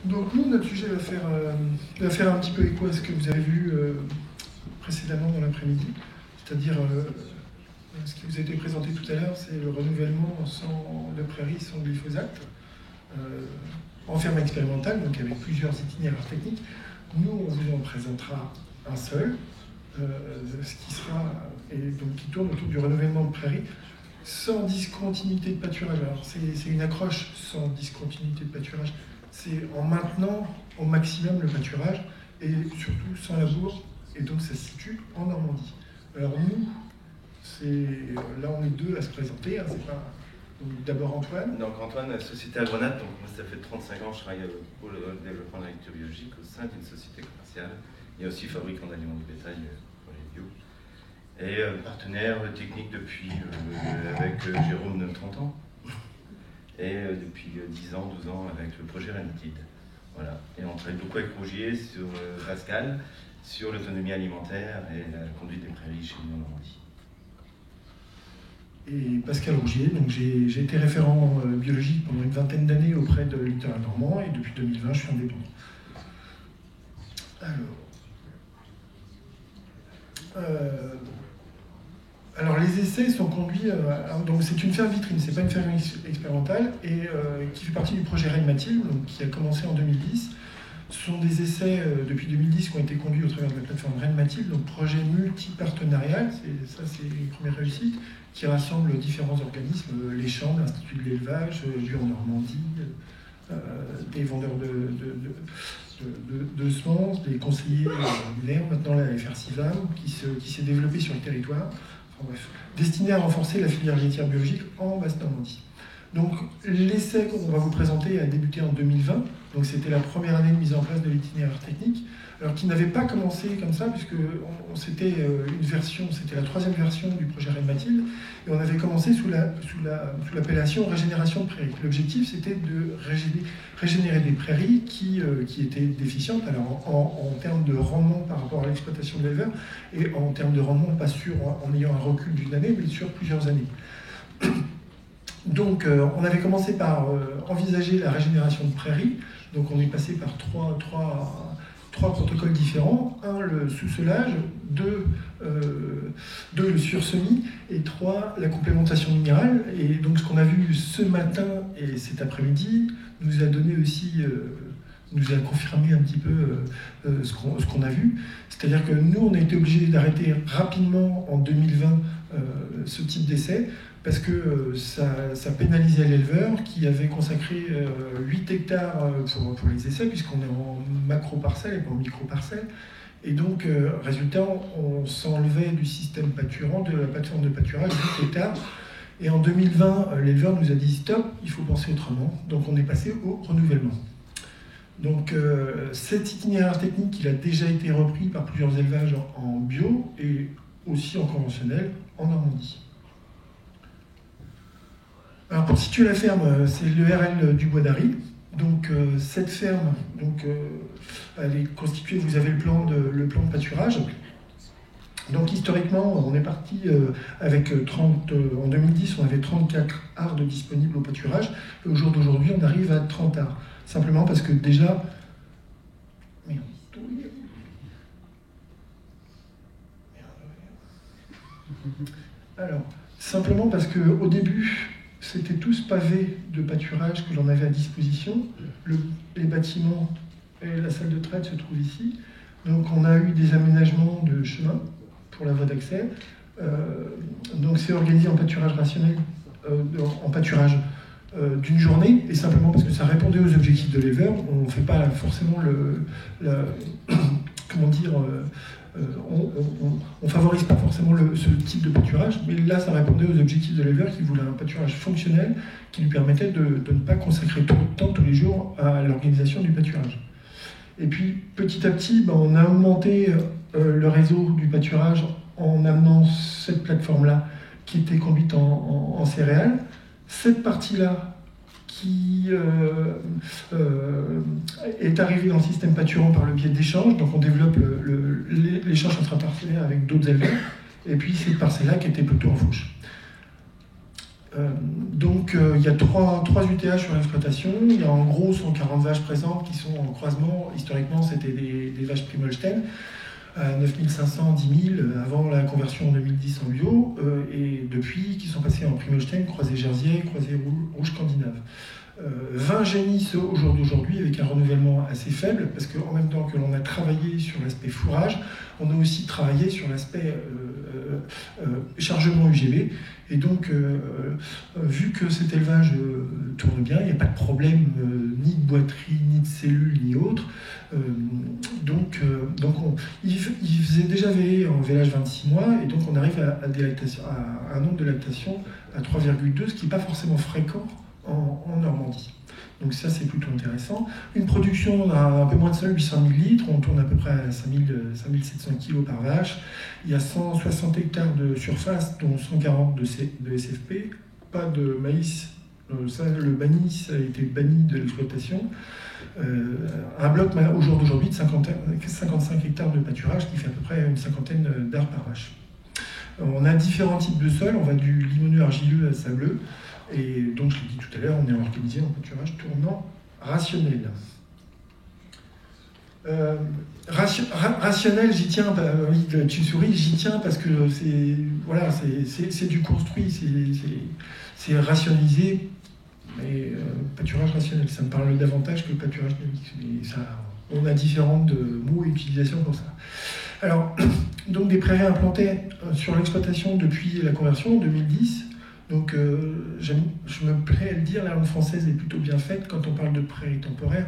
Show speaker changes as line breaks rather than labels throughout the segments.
Donc nous, notre sujet va faire un petit peu écho à ce que vous avez vu précédemment dans l'après-midi, c'est-à-dire ce qui vous a été présenté tout à l'heure, c'est le renouvellement de prairies sans glyphosate, en ferme expérimentale, donc avec plusieurs itinéraires techniques. Nous, on vous en présentera un seul, ce qui sera, et donc qui tourne autour du renouvellement de prairies, sans discontinuité de pâturage. Alors c'est une accroche sans discontinuité de pâturage. C'est en maintenant au maximum le pâturage et surtout sans labour, et donc ça se situe en Normandie. Alors nous, là on est deux à se présenter, hein, c'est pas... D'abord Antoine.
Donc Antoine, la société Agronat, donc moi ça fait 35 ans que je travaille pour le développement de l'agriculture biologique au sein d'une société commerciale. Il y a aussi fabricant d'aliments de bétail pour les bio. Et partenaire technique depuis, avec Jérôme de 30 ans. Et depuis 10 ans, 12 ans avec le projet Renatide. Voilà. Et on travaille beaucoup avec Rogier sur Pascal, sur l'autonomie alimentaire et la conduite des prairies chez nous en Normandie.
Et Pascal Rougier, donc j'ai été référent biologique pendant une vingtaine d'années auprès de littoral normand et depuis 2020 je suis indépendant. Alors les essais sont conduits, donc c'est une ferme vitrine, c'est pas une ferme expérimentale et qui fait partie du projet Renmatil, donc qui a commencé en 2010. Ce sont des essais depuis 2010 qui ont été conduits au travers de la plateforme Renmatil, donc projet multi-partenarial, c'est une première réussite, qui rassemble différents organismes, les chambres, l'Institut de l'élevage, Bio en Normandie, des vendeurs de semences, des conseillers binaires, maintenant la FRCIVAM, qui s'est développée sur le territoire, enfin, bref, destiné à renforcer la filière laitière biologique en Basse-Normandie. Donc l'essai qu'on va vous présenter a débuté en 2020, donc c'était la première année de mise en place de l'itinéraire technique, alors qui n'avait pas commencé comme ça, puisque c'était la troisième version du projet Renmatil, et on avait commencé sous l'appellation régénération de prairies. L'objectif c'était de régénérer des prairies qui étaient déficientes, alors en termes de rendement par rapport à l'exploitation de l'éleveur, et en termes de rendement pas sûr en ayant un recul d'une année, mais sur plusieurs années. Donc, on avait commencé par envisager la régénération de prairies. Donc, on est passé par trois protocoles différents. 1, le sous-solage, 2, le sursemis, et 3, la complémentation minérale. Et donc, ce qu'on a vu ce matin et cet après-midi nous a donné aussi, nous a confirmé un petit peu ce qu'on a vu. C'est-à-dire que nous, on a été obligés d'arrêter rapidement en 2020 ce type d'essai, parce que ça pénalisait l'éleveur qui avait consacré 8 hectares pour les essais, puisqu'on est en macro-parcelle et pas en micro-parcelle. Et donc, résultat, on s'enlevait du système pâturant, de la plateforme de pâturage, 8 hectares. Et en 2020, l'éleveur nous a dit stop, il faut penser autrement. Donc, on est passé au renouvellement. Donc, cet itinéraire technique, il a déjà été repris par plusieurs élevages en bio et aussi en conventionnel en Normandie. Alors pour situer la ferme, c'est le RL du Bois d'Arry. Donc cette ferme, elle est constituée, vous avez le plan de pâturage. Donc historiquement, on est parti avec en 2010, on avait 34 ardes disponibles au pâturage. Et au jour d'aujourd'hui, on arrive à 30 ardes. Simplement parce que déjà... Alors, simplement parce qu'au début... C'était tous pavés de pâturage que l'on avait à disposition. Les bâtiments et la salle de traite se trouvent ici. Donc on a eu des aménagements de chemin pour la voie d'accès. Donc c'est organisé en pâturage rationnel, en pâturage d'une journée, et simplement parce que ça répondait aux objectifs de l'éleveur. On ne fait pas forcément on ne favorise pas forcément ce type de pâturage, mais là ça répondait aux objectifs de l'éleveur qui voulait un pâturage fonctionnel qui lui permettait de ne pas consacrer trop de temps tous les jours à l'organisation du pâturage. Et puis petit à petit, on a augmenté le réseau du pâturage en amenant cette plateforme-là qui était conduite en céréales. Cette partie-là qui est arrivé dans le système pâturant par le biais d'échanges. Donc on développe l'échange intraparcellaire avec d'autres éleveurs. Et puis cette parcelle-là qui était plutôt en fauche. Donc il y a trois UTH sur l'exploitation. Il y a en gros 140 vaches présentes qui sont en croisement. Historiquement, c'était des vaches Primolstein. 9500, 10 000 avant la conversion en 2010 en bio, et depuis qui sont passés en Primolstein, croisé Jersiais, croisé rouge scandinave. 20 génisses au jour d'aujourd'hui avec un renouvellement assez faible, parce qu'en même temps que l'on a travaillé sur l'aspect fourrage, on a aussi travaillé sur l'aspect chargement UGB. Et donc, vu que cet élevage tourne bien, il n'y a pas de problème ni de boiterie, ni de cellules, ni autre. Il faisait déjà veiller en vélage 26 mois, et donc on arrive à un nombre de lactation à 3,2, ce qui n'est pas forcément fréquent en Normandie. Donc ça, c'est plutôt intéressant. Une production à un peu moins de 800 000 litres, on tourne à peu près à 5700 kg par vache. Il y a 160 hectares de surface, dont 140 de SFP, pas de maïs. Le maïs a été banni de l'exploitation. Un bloc au jour d'aujourd'hui de 55 hectares de pâturage, qui fait à peu près une cinquantaine d'arts par vache. On a différents types de sols, on va du limoneux argileux à sableux. Et donc, je l'ai dit tout à l'heure, on est organisé en pâturage tournant rationnel. Rationnel, j'y tiens, tu souris, j'y tiens parce que c'est du construit, c'est rationalisé, mais pâturage rationnel, ça me parle davantage que pâturage dynamique. Mais ça, on a différents mots et utilisations pour ça. Alors, donc des prairies implantées sur l'exploitation depuis la conversion en 2010. Donc, je me plais à le dire, la langue française est plutôt bien faite. Quand on parle de prairies temporaires,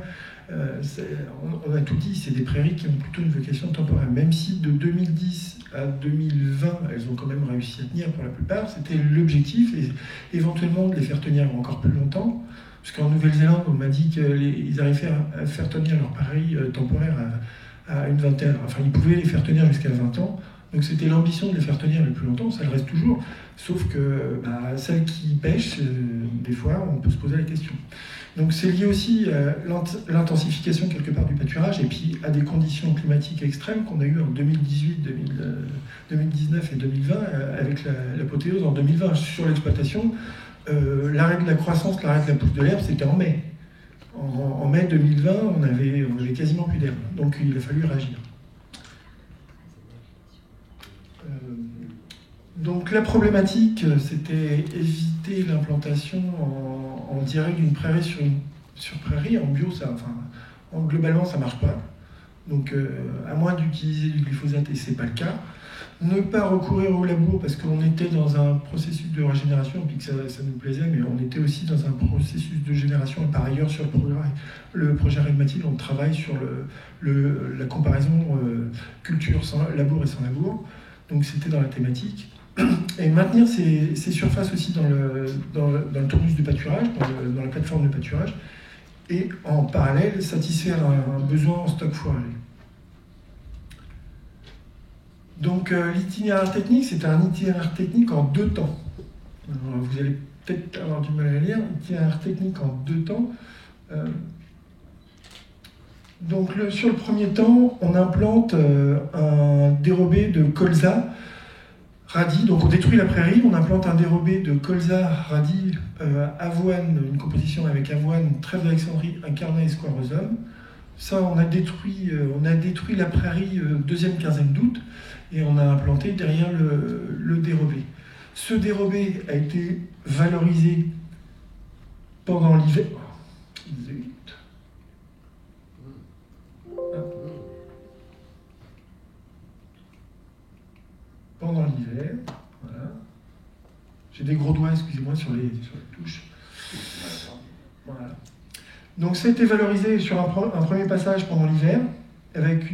on a tout dit, c'est des prairies qui ont plutôt une vocation temporaire. Même si de 2010 à 2020, elles ont quand même réussi à tenir pour la plupart, c'était l'objectif, et éventuellement de les faire tenir encore plus longtemps. Parce qu'en Nouvelle-Zélande, on m'a dit qu'ils arrivaient à faire tenir leurs prairies temporaires à une vingtaine. Enfin, ils pouvaient les faire tenir jusqu'à 20 ans. Donc c'était l'ambition de les faire tenir le plus longtemps, ça le reste toujours, sauf que celles qui pêchent, des fois, on peut se poser la question. Donc c'est lié aussi à l'intensification quelque part du pâturage, et puis à des conditions climatiques extrêmes qu'on a eues en 2018, 2019 et 2020, avec l'apothéose en 2020 sur l'exploitation. L'arrêt de la croissance, l'arrêt de la pousse de l'herbe, c'était en mai. En mai 2020, on avait quasiment plus d'herbe, donc il a fallu réagir. Donc la problématique, c'était éviter l'implantation en direct d'une prairie sur prairie. En bio, globalement, ça ne marche pas. Donc à moins d'utiliser du glyphosate, et ce n'est pas le cas. Ne pas recourir au labour, parce qu'on était dans un processus de régénération, puis que ça nous plaisait, mais on était aussi dans un processus de génération. Et par ailleurs, sur le projet Régmatil, on travaille sur la comparaison culture sans labour et sans labour. Donc c'était dans la thématique. Et maintenir ces surfaces aussi dans le tournus du pâturage, dans la plateforme de pâturage, et en parallèle satisfaire un besoin en stock fourragé. Donc l'itinéraire technique, c'est un itinéraire technique en 2 temps. Alors, vous allez peut-être avoir du mal à lire. Itinéraire technique en 2 temps. Donc sur le premier temps, on implante un dérobé de colza radis. Donc on détruit la prairie, on implante un dérobé de colza, radis, avoine, une composition avec avoine, trèfle d'Alexandrie, incarnat et squarosum. Ça, on a détruit la prairie deuxième quinzaine d'août, et on a implanté derrière le dérobé. Ce dérobé a été valorisé pendant l'hiver. Pendant l'hiver, voilà. J'ai des gros doigts, excusez-moi, sur les touches. Voilà. Donc ça a été valorisé sur un premier passage pendant l'hiver, avec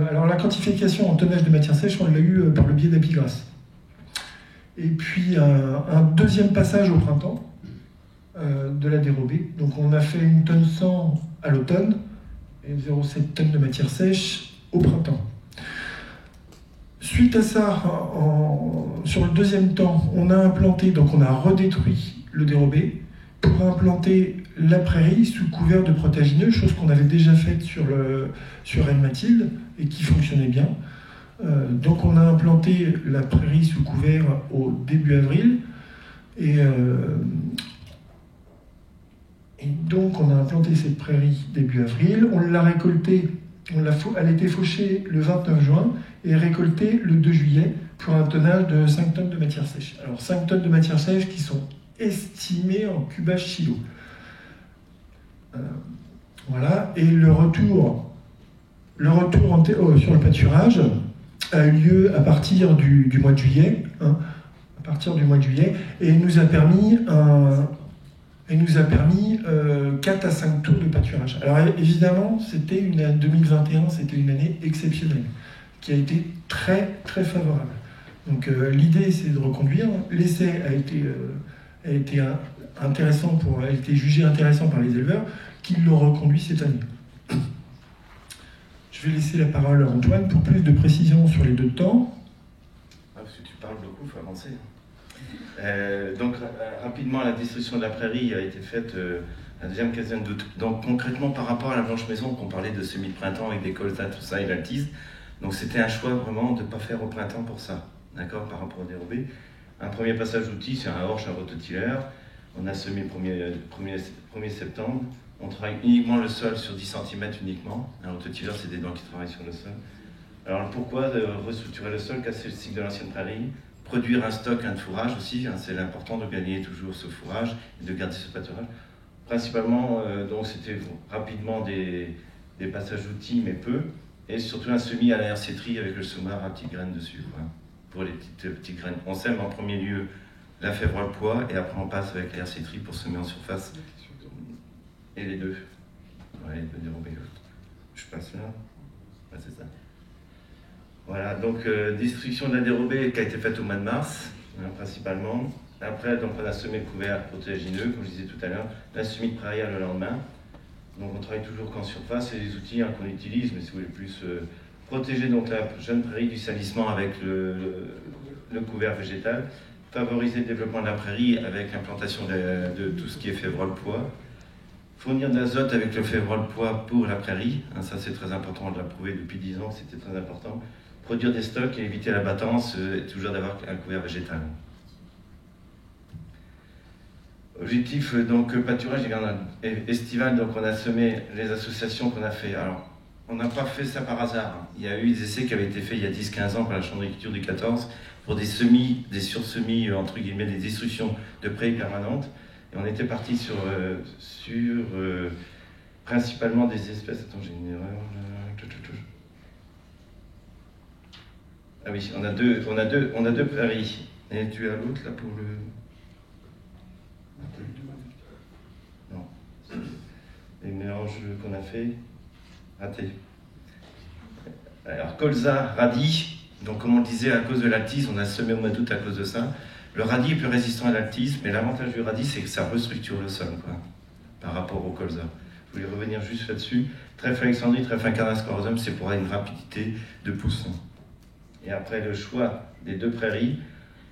alors la quantification en tonnage de matière sèche, on l'a eu par le biais d'Apigras. Et puis un deuxième passage au printemps de la dérobée. Donc on a fait 1 tonne 100 à l'automne et 0,7 tonnes de matière sèche au printemps. Suite à ça, sur le deuxième temps, on a implanté, donc on a redétruit le dérobé pour implanter la prairie sous couvert de protagineux, chose qu'on avait déjà faite sur Reine-Mathilde et qui fonctionnait bien. Donc on a implanté la prairie sous couvert au début avril. Et donc on a implanté cette prairie début avril, on l'a récoltée, elle a été fauchée le 29 juin et récoltée le 2 juillet pour un tonnage de 5 tonnes de matière sèche. Alors 5 tonnes de matière sèche qui sont estimées en cubage silo. Voilà, et le retour sur le pâturage a eu lieu à partir du mois de juillet, et nous a permis 4 à 5 tours de pâturage. Alors évidemment, 2021, c'était une année exceptionnelle, qui a été très très favorable. Donc l'idée, c'est de reconduire. L'essai a été jugé intéressant par les éleveurs, qui l'ont reconduit cette année. Je vais laisser la parole à Antoine pour plus de précisions sur les 2 temps.
Parce que tu parles beaucoup, il faut avancer. Donc rapidement, la destruction de la prairie a été faite la deuxième quinzaine d'août. Donc concrètement, par rapport à la Blanche Maison, qu'on parlait de semis de printemps avec des colzas, tout ça, et l'altise, donc c'était un choix vraiment de ne pas faire au printemps pour ça, d'accord, par rapport au dérobé. Un premier passage d'outils, c'est un Horsch, un rototiller. On a semé le 1er septembre. On travaille uniquement le sol sur 10 cm uniquement. Un rototiller, c'est des dents qui travaillent sur le sol. Alors pourquoi restructurer le sol, casser le cycle de l'ancienne prairie, produire un stock, un fourrage aussi, hein, c'est important de gagner toujours ce fourrage et de garder ce pâturage. Principalement, donc c'était rapidement des passages d'outils, mais peu, et surtout un semis à la RC-tri avec le sommar à petites graines dessus, quoi, pour les petites graines. On sème en premier lieu la févrole pois, et après on passe avec la RC-tri pour semer en surface. Et les deux. Ouais, les deux dérobés. Je passe là. Ouais, c'est ça. Voilà, donc destruction de la dérobée qui a été faite au mois de mars, hein, principalement. Après, donc, on a semé le couvert protéagineux, comme je disais tout à l'heure, la semis de prairière le lendemain. Donc on travaille toujours qu'en surface, et les outils hein, qu'on utilise, mais si vous voulez plus protéger donc, la jeune prairie du salissement avec le couvert végétal, favoriser le développement de la prairie avec l'implantation de tout ce qui est févrole pois. Fournir de l'azote avec le févrole pois pour la prairie, hein, ça c'est très important, on l'a prouvé depuis 10 ans, c'était très important. Produire des stocks et éviter la battance, toujours d'avoir un couvert végétal. Objectif donc pâturage estival, donc on a semé les associations qu'on a fait. Alors on n'a pas fait ça par hasard, hein. Il y a eu des essais qui avaient été faits il y a 10-15 ans par la Chambre d'agriculture du 14 pour des semis, des sursemis, entre guillemets, des destructions de prairies permanentes. Et on était parti sur principalement des espèces. Attends, j'ai une erreur. Ah oui, on a deux prairies. Et tu as l'autre là pour le. Non. Les mélanges qu'on a fait. Raté. Alors colza, radis. Donc comme on le disait, à cause de l'altise, on a semé au mois d'août à cause de ça. Le radis est plus résistant à l'altise, mais l'avantage du radis, c'est que ça restructure le sol, quoi, par rapport au colza. Je voulais revenir juste là-dessus. Trèfle alexandrie, trèfle incarnascorosum, c'est pour avoir une rapidité de pousse. Et après, le choix des 2 prairies.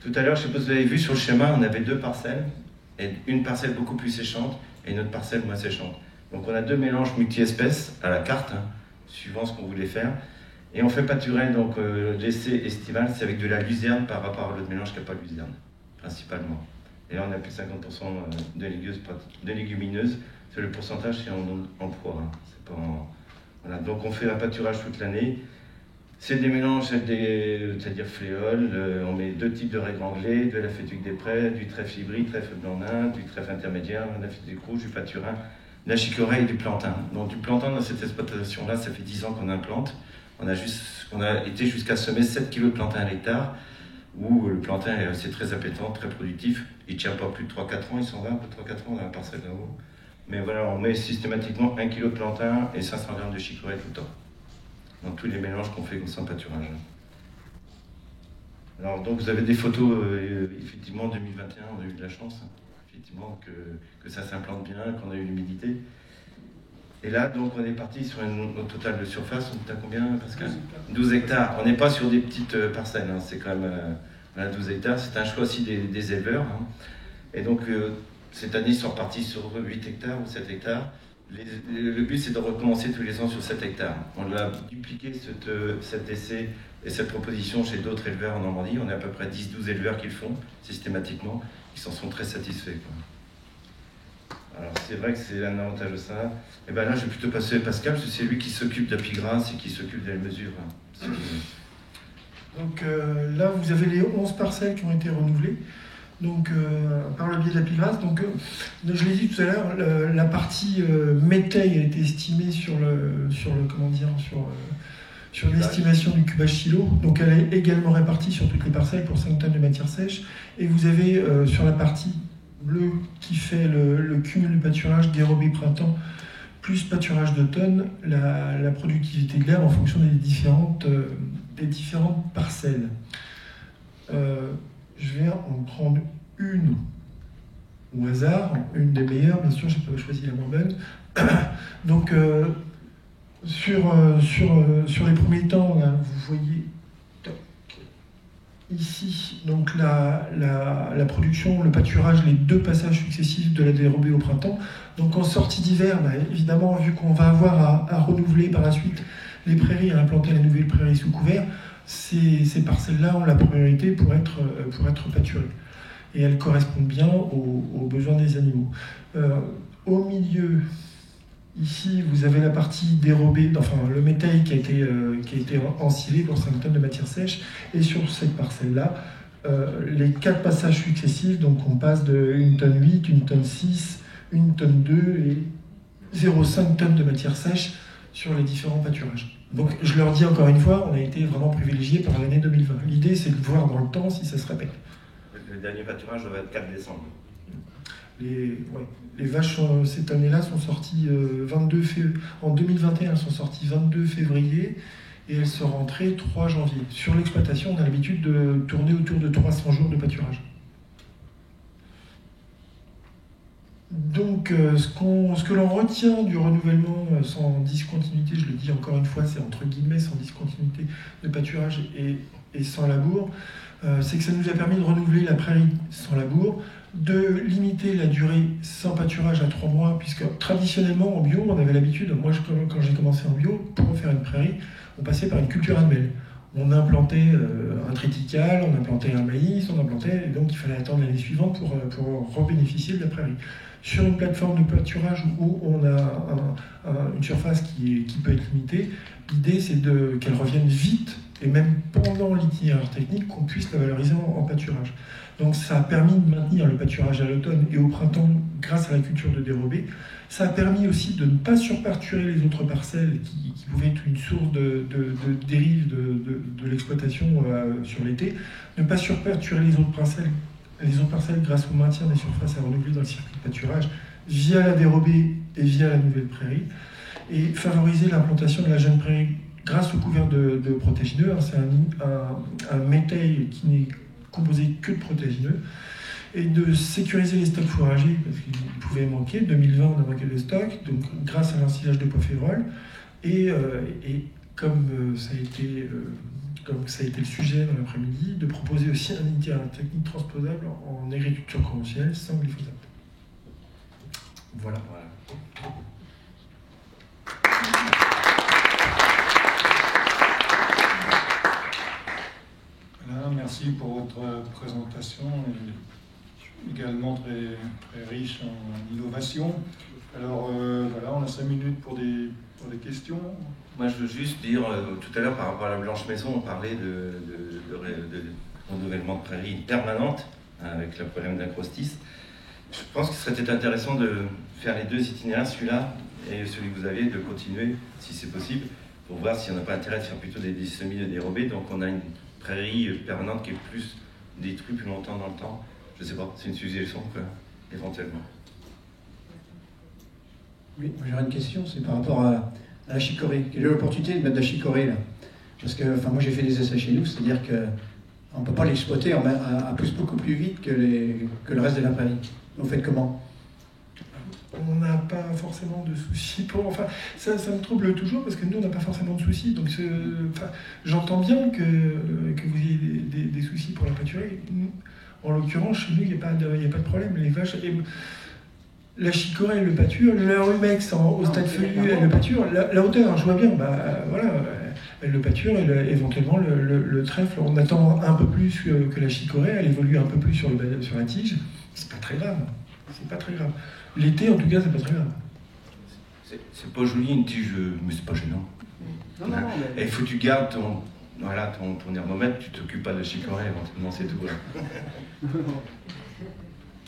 Tout à l'heure, je ne sais pas si vous avez vu sur le schéma, on avait 2 parcelles, et une parcelle beaucoup plus séchante, et une autre parcelle moins séchante. Donc on a 2 mélanges multi-espèces à la carte, hein, suivant ce qu'on voulait faire. Et on fait pâturer, donc l'essai estival, c'est avec de la luzerne par rapport à l'autre mélange qui n'a pas de luzerne, principalement. Et là, on a plus de 50% de légumineuses. C'est le pourcentage, c'est en poids. Hein. C'est pas en... Voilà. Donc on fait un pâturage toute l'année. C'est des mélanges, c'est-à-dire fléoles. On met 2 types de règles anglais, de la fétuque des prés, du trèfle hybride, trèfle blanc nain, du trèfle intermédiaire, de la fétuque rouge, du pâturin, de la chicorée et du plantain. Donc du plantain dans cette exploitation-là, ça fait 10 ans qu'on implante. On a été jusqu'à semer 7 kg de plantain à l'hectare, où le plantain c'est très appétant, très productif. Il ne tient pas plus de 3-4 ans, il s'en va un peu de 3-4 ans dans la parcelle là-haut. Mais voilà, on met systématiquement 1 kg de plantain et 500 g de chicorée tout le temps. Dans tous les mélanges qu'on fait comme ça en pâturage. Alors donc vous avez des photos, effectivement en 2021, on a eu de la chance, hein, effectivement que ça s'implante bien, qu'on a eu l'humidité. Et là, donc, on est parti sur un total de surface. On est à combien, Pascal ? 12 hectares. On n'est pas sur des petites parcelles. Hein. C'est quand même 12 hectares. C'est un choix aussi des éleveurs. Hein. Et donc, cette année, ils sont repartis sur 8 hectares ou 7 hectares. Le but, c'est de recommencer tous les ans sur 7 hectares. On a dupliqué cet essai Et cette proposition chez d'autres éleveurs en Normandie, on est à peu près 10-12 éleveurs qui le font systématiquement, qui s'en sont très satisfaits, quoi. Alors c'est vrai que c'est un avantage de ça. Et bien là, je vais plutôt passer à Pascal, parce que c'est lui qui s'occupe d'Apigrasse et qui s'occupe des mesures.
Donc là, vous avez les 11 parcelles qui ont été renouvelées. Donc, par le biais de l'Apigrasse. Donc, je l'ai dit tout à l'heure, la partie métail a été estimée sur l'estimation du cubage silo. Donc, elle est également répartie sur toutes les parcelles pour 5 tonnes de matière sèche. Et vous avez sur la partie bleue qui fait le cumul de pâturage dérobé printemps plus pâturage d'automne, la productivité de l'herbe en fonction des différentes parcelles. Je vais en prendre une au hasard, une des meilleures, bien sûr, j'ai pas choisi la moins bonne. Donc, sur les premiers temps, là, vous voyez ici donc la production, le pâturage, les 2 passages successifs de la dérobée au printemps. Donc, en sortie d'hiver, évidemment, vu qu'on va avoir à renouveler par la suite les prairies, à implanter la nouvelle prairie sous couvert, ces parcelles-là ont la priorité pour être pâturées. Et elles correspondent bien aux besoins des animaux. Au milieu, ici, vous avez la partie dérobée, enfin le métail qui a été ensilé pour 5 tonnes de matière sèche. Et sur cette parcelle-là, les 4 passages successifs, donc on passe de 1 tonne 8, 1 tonne 6, 1 tonne 2 et 0,5 tonnes de matière sèche sur les différents pâturages. Donc, je leur dis encore une fois, on a été vraiment privilégiés par l'année 2020. L'idée, c'est de voir dans le temps si ça se répète.
Le dernier pâturage va être 4 décembre.
Les vaches, cette année-là, sont sorties en 2021, elles sont sorties 22 février et elles sont rentrées 3 janvier. Sur l'exploitation, on a l'habitude de tourner autour de 300 jours de pâturage. Donc, ce que l'on retient du renouvellement sans discontinuité, je le dis encore une fois, c'est entre guillemets sans discontinuité de pâturage et sans labour, c'est que ça nous a permis de renouveler la prairie sans labour, de limiter la durée sans pâturage à 3 mois, puisque traditionnellement en bio, on avait l'habitude, moi quand j'ai commencé en bio, pour faire une prairie, on passait par une culture annuelle. On implantait un triticale, on implantait un maïs, et donc il fallait attendre l'année suivante pour rebénéficier de la prairie. Sur une plateforme de pâturage où on a une surface qui peut être limitée, l'idée c'est qu'elle revienne vite, et même pendant l'itinéraire technique, qu'on puisse la valoriser en pâturage. Donc ça a permis de maintenir le pâturage à l'automne et au printemps grâce à la culture de dérobée. Ça a permis aussi de ne pas surpâturer les autres parcelles qui pouvaient être une source de dérive de l'exploitation sur l'été, ne pas surpâturer les autres parcelles grâce au maintien des surfaces à renouveler dans le circuit de pâturage via la dérobée et via la nouvelle prairie, et favoriser l'implantation de la jeune prairie grâce au couvert de protégineux. C'est un métail qui n'est composé que de protégineux, et de sécuriser les stocks fourragers parce qu'ils pouvaient manquer. 2020, on a manqué de stocks, donc grâce à l'ensilage de pois févrole, et comme ça a été le sujet dans l'après-midi, de proposer aussi un itinéraire technique transposable en agriculture conventionnelle sans glyphosate. Voilà.
Voilà, merci pour votre présentation, également très, très riche en innovation. Alors voilà, on a 5 minutes pour des questions.
Moi, je veux juste dire, tout à l'heure, par rapport à la Blanche Maison, on parlait de renouvellement de prairies permanente, avec le problème d'acrostice. Je pense que ce serait peut-être intéressant de faire les 2 itinéraires, celui-là et celui que vous avez, de continuer, si c'est possible, pour voir s'il n'y en a pas intérêt de faire plutôt des semis dérobés. Donc on a une prairie permanente qui est plus détruite plus longtemps dans le temps. Je ne sais pas, c'est une suggestion, éventuellement.
Oui, j'aurais une question, c'est par rapport à la chicorée. Quelle est l'opportunité de mettre de la chicorée là? Parce que moi j'ai fait des essais chez nous, c'est-à-dire qu'on ne peut pas l'exploiter à pousse beaucoup plus vite que le reste de la prairie. Vous faites comment?
On n'a pas forcément de soucis pour... Enfin, ça me trouble toujours parce que nous, on n'a pas forcément de soucis. Donc, j'entends bien que vous ayez des soucis pour la pâturée. En l'occurrence, chez nous, il n'y a pas de problème. Les vaches... La chicorée, elle le pâture. Le rumex, au stade feuillu, elle le pâture. La hauteur, je vois bien, voilà, le pâture et éventuellement le trèfle. On attend un peu plus que la chicorée, elle évolue un peu plus sur la tige. C'est pas très grave. C'est pas très grave. L'été, en tout cas, c'est pas très grave.
C'est pas joli une tige, mais c'est pas gênant.
Non,
Et il faut que tu gardes ton thermomètre, tu t'occupes pas de la chicorée, éventuellement c'est tout. Là.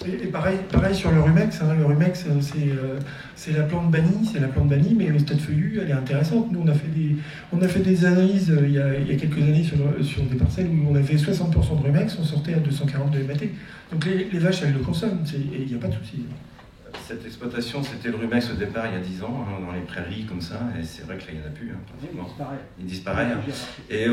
Et pareil sur le rumex. Hein. Le rumex, c'est la plante bannie, mais au stade feuillu, elle est intéressante. Nous, on a fait des analyses il y a quelques années sur des parcelles où on avait 60% de rumex, on sortait à 240 de MAT. Donc les vaches, elles le consomment, et il n'y a pas de souci.
Cette exploitation, c'était le rumex au départ il y a 10 ans, hein, dans les prairies comme ça, et c'est vrai que là il n'y en a plus, hein, pratiquement. Il disparaît. Hein. Et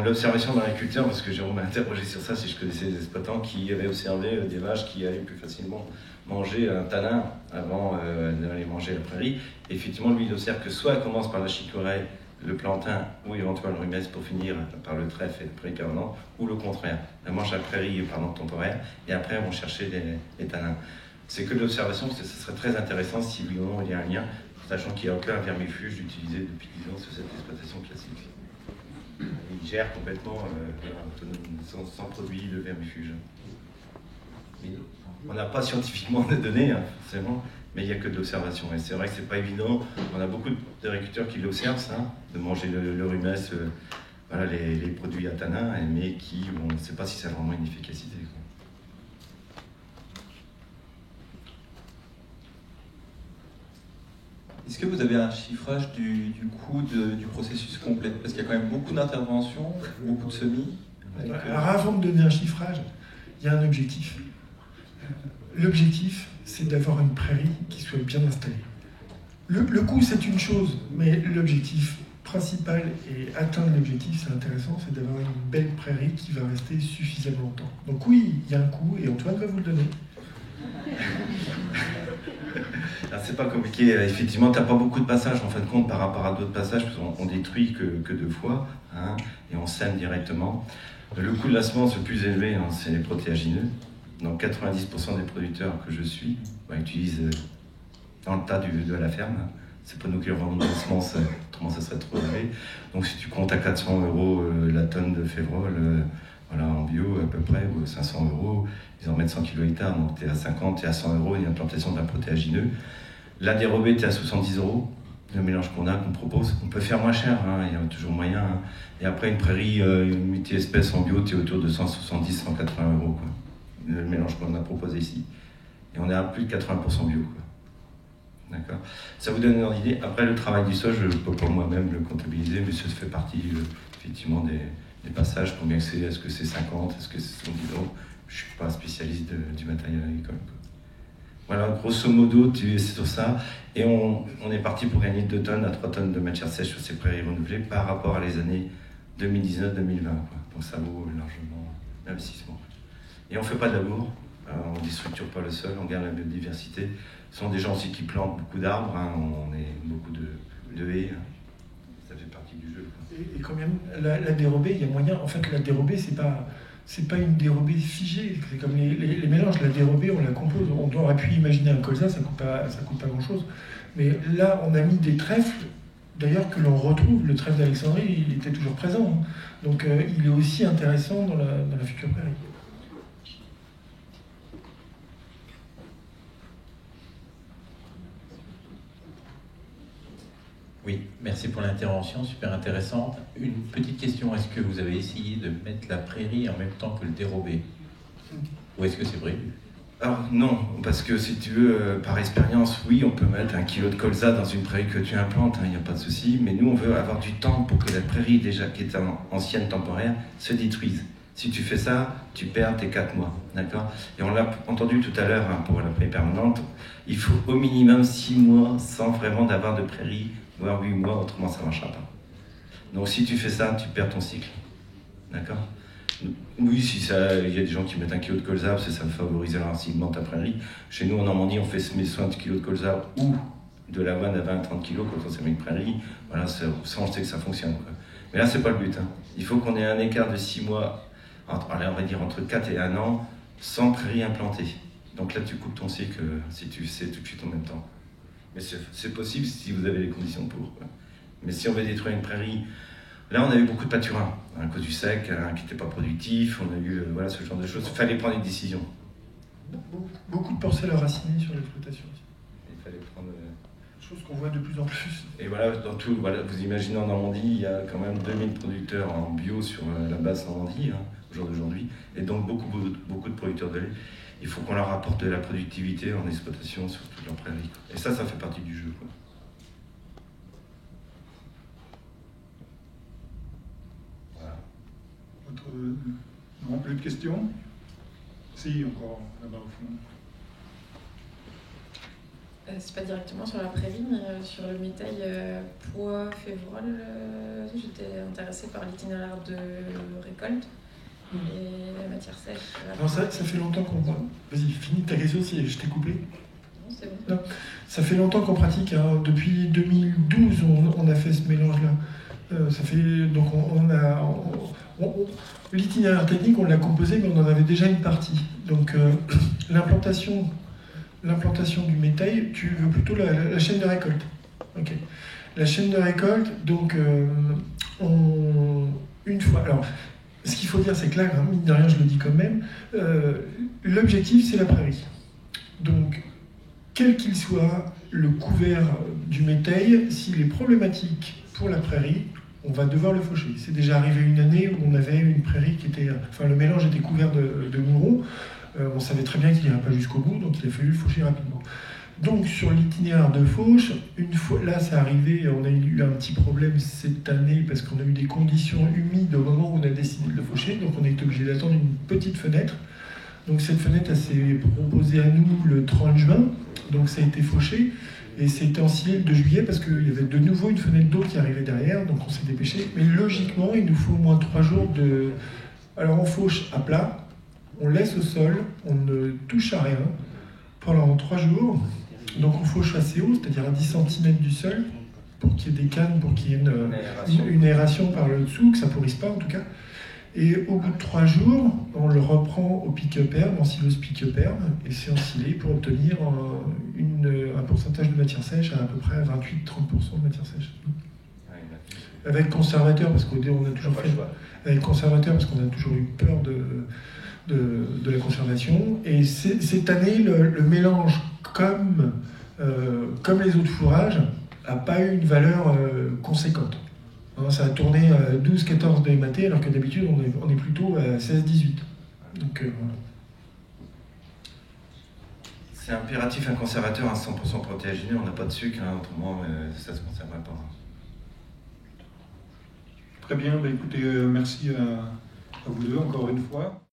l'observation dans l'agriculteur, parce que Jérôme m'a interrogé sur ça, si je connaissais des exploitants qui avaient observé des vaches qui allaient plus facilement manger un tanin avant d'aller manger la prairie. Et effectivement, lui, il observe que soit elle commence par la chicorée, le plantain ou éventuellement le rumex pour finir par le trèfle et la prairie permanente, ou le contraire. Elle mange la prairie temporaire, et après elles vont chercher les tanins. C'est que de l'observation, parce que ce serait très intéressant si oui ou non il y a un lien, sachant qu'il n'y a aucun vermifuge utilisé depuis 10 ans sur cette exploitation classique. Il gère complètement sans produit de vermifuge. On n'a pas scientifiquement de données, hein, forcément, mais il n'y a que de l'observation. Et c'est vrai que c'est pas évident. On a beaucoup d'agriculteurs qui l'observent, ça, de manger le rumex, voilà, les produits à tanin, mais qui, on ne sait pas si ça a vraiment une efficacité.
Est-ce que vous avez un chiffrage du coût du processus complet? Parce qu'il y a quand même beaucoup d'interventions, beaucoup de semis.
Alors avant de donner un chiffrage, il y a un objectif. L'objectif, c'est d'avoir une prairie qui soit bien installée. Le coût, c'est une chose, mais l'objectif principal, et atteindre l'objectif, c'est intéressant, c'est d'avoir une belle prairie qui va rester suffisamment longtemps. Donc oui, il y a un coût, et Antoine va vous le donner.
C'est pas compliqué, effectivement, tu n'as pas beaucoup de passages en fin de compte par rapport à d'autres passages, parce qu'on détruit que 2 fois, hein, et on sème directement. Le coût de la semence le plus élevé, hein, c'est les protéagineux. Donc 90% des producteurs que je suis utilisent dans le tas de la ferme. C'est pas nous qui leur vendons des semences, autrement ça serait trop élevé. Donc si tu comptes à 400 € la tonne de févrole, voilà, en bio à peu près, ou 500 €, ils en mettent 100 kg hectare, donc tu es à 50, tu es à 100 € une implantation d'un protéagineux. La dérobée, tu es à 70 €, le mélange qu'on propose. On peut faire moins cher, hein, il y a toujours moyen. Hein. Et après, une prairie, une multi-espèce en bio, tu es autour de 170, 180 €, quoi. Le mélange qu'on a proposé ici. Et on est à plus de 80% bio, quoi. D'accord. Ça vous donne une ordre d'idée. Après, le travail du sol, je peux pas moi-même le comptabiliser, mais ça fait partie effectivement des passages. Combien c'est? Est-ce que c'est 50? Est-ce que c'est 70 €? Je ne suis pas spécialiste du matériel agricole, quoi. Voilà, grosso modo, c'est sur ça. Et on est parti pour gagner 2 tonnes à 3 tonnes de matière sèche sur ces prairies renouvelées par rapport à les années 2019-2020. Donc ça vaut largement l'investissement. Et on ne fait pas de labour, on ne déstructure pas le sol, on garde la biodiversité. Ce sont des gens aussi qui plantent beaucoup d'arbres, hein, on est beaucoup de haies, hein. Ça fait partie du jeu, quoi.
Et quand même, la dérobée, il y a moyen. En fait, la dérobée, c'est pas une dérobée figée. C'est comme les mélanges. La dérobée, on la compose. On aurait pu imaginer un colza, ça coûte pas grand-chose. Mais là, on a mis des trèfles, d'ailleurs, que l'on retrouve. Le trèfle d'Alexandrie, il était toujours présent. Hein. Donc, il est aussi intéressant dans la future prairie.
Oui, merci pour l'intervention, super intéressante. Une petite question, est-ce que vous avez essayé de mettre la prairie en même temps que le dérobé? Ou est-ce que c'est prévu?
Alors non, parce que si tu veux, par expérience, oui, on peut mettre 1 kg de colza dans une prairie que tu implantes, il n'y a pas de souci, mais nous on veut avoir du temps pour que la prairie déjà qui est ancienne, temporaire, se détruise. Si tu fais ça, tu perds tes 4 mois, d'accord? Et on l'a entendu tout à l'heure, hein, pour la prairie permanente, il faut au minimum 6 mois sans vraiment d'avoir de prairie, voire 8 mois, autrement ça ne marchera pas. Donc si tu fais ça, tu perds ton cycle, d'accord? Oui, il y a des gens qui mettent 1 kg de colza parce que ça favorise l'enracinement de ta prairie. Chez nous en Normandie, on fait semer 60 kg de colza ou de l'avoine à 20-30 kg quand on sème une prairie. Voilà, ça on sait que ça fonctionne, quoi. Mais là, c'est pas le but, hein. Il faut qu'on ait un écart de 6 mois, on va dire entre 4 et 1 an, sans prairie implantée. Donc là, tu coupes ton cycle si tu sais tout de suite en même temps. Mais c'est possible si vous avez les conditions pour, quoi. Mais si on veut détruire une prairie Là, on a eu beaucoup de pâturins, à cause du sec, qui n'était pas productif, on a eu voilà, ce genre de choses. Il fallait prendre une décision.
Beaucoup de porcelain raciné sur l'exploitation.
Il fallait prendre...
Chose qu'on voit de plus en plus.
Et voilà, dans tout, voilà, vous imaginez en Normandie, il y a quand même 2000 producteurs en bio sur la basse Normandie, au jour d'aujourd'hui, et donc beaucoup de producteurs de lait. Il faut qu'on leur apporte de la productivité en exploitation sur toute leur prairie. Et ça fait partie du jeu, quoi. Voilà.
Non, plus de questions? Si, encore là-bas au fond.
C'est pas directement sur la prairie, mais sur le métail pois févrole, j'étais intéressée par l'itinéraire de récolte et la matière sèche.
Alors ça fait longtemps qu'on... Vas-y, finis ta question si je t'ai coupé.
Non, c'est bon.
Non, ça fait longtemps qu'on pratique. Hein. Depuis 2012, on a fait ce mélange-là. Ça fait... Donc l'itinéraire technique, on l'a composé, mais on en avait déjà une partie. Donc l'implantation du métail, tu veux plutôt la chaîne de récolte. Ok. La chaîne de récolte, donc une fois. Alors, ce qu'il faut dire, c'est que là, mine de rien, je le dis quand même, l'objectif, c'est la prairie. Donc, quel qu'il soit le couvert du métail, s'il est problématique pour la prairie, on va devoir le faucher. C'est déjà arrivé une année où on avait une prairie qui était... Enfin, le mélange était couvert de mourons. On savait très bien qu'il n'irait pas jusqu'au bout, donc il a fallu le faucher rapidement. Donc sur l'itinéraire de fauche, une fois, là c'est arrivé, on a eu un petit problème cette année parce qu'on a eu des conditions humides au moment où on a décidé de le faucher, donc on est obligé d'attendre une petite fenêtre. Donc cette fenêtre, elle s'est proposée à nous le 30 juin, donc ça a été fauché, et c'était ensilé le 2 juillet parce qu'il y avait de nouveau une fenêtre d'eau qui arrivait derrière, donc on s'est dépêché. Mais logiquement, il nous faut au moins 3 jours de... Alors on fauche à plat, on laisse au sol, on ne touche à rien pendant 3 jours. Donc on fauche assez haut, c'est-à-dire à 10 cm du sol, pour qu'il y ait des cannes, pour qu'il y ait une aération par le dessous, que ça ne pourrisse pas en tout cas. Et au bout de 3 jours, on le reprend au pick-up herbe, en silos pick-up herbe, et c'est ensilé pour obtenir un pourcentage de matière sèche à peu près 28-30% de matière sèche. Avec conservateur, parce qu'au dé on a toujours fait... Avec conservateur, parce qu'on a toujours eu peur de la conservation. Et cette année, le mélange, comme les autres fourrages, n'a pas eu une valeur conséquente. Hein, ça a tourné à 12-14 de MAT, alors que d'habitude, on est plutôt à 16-18. Donc, voilà.
C'est impératif un conservateur à 100% protéagineux, on n'a pas de sucre, hein, autrement ça ne se conserverait pas.
Très bien, bah écoutez, merci à vous deux encore une fois.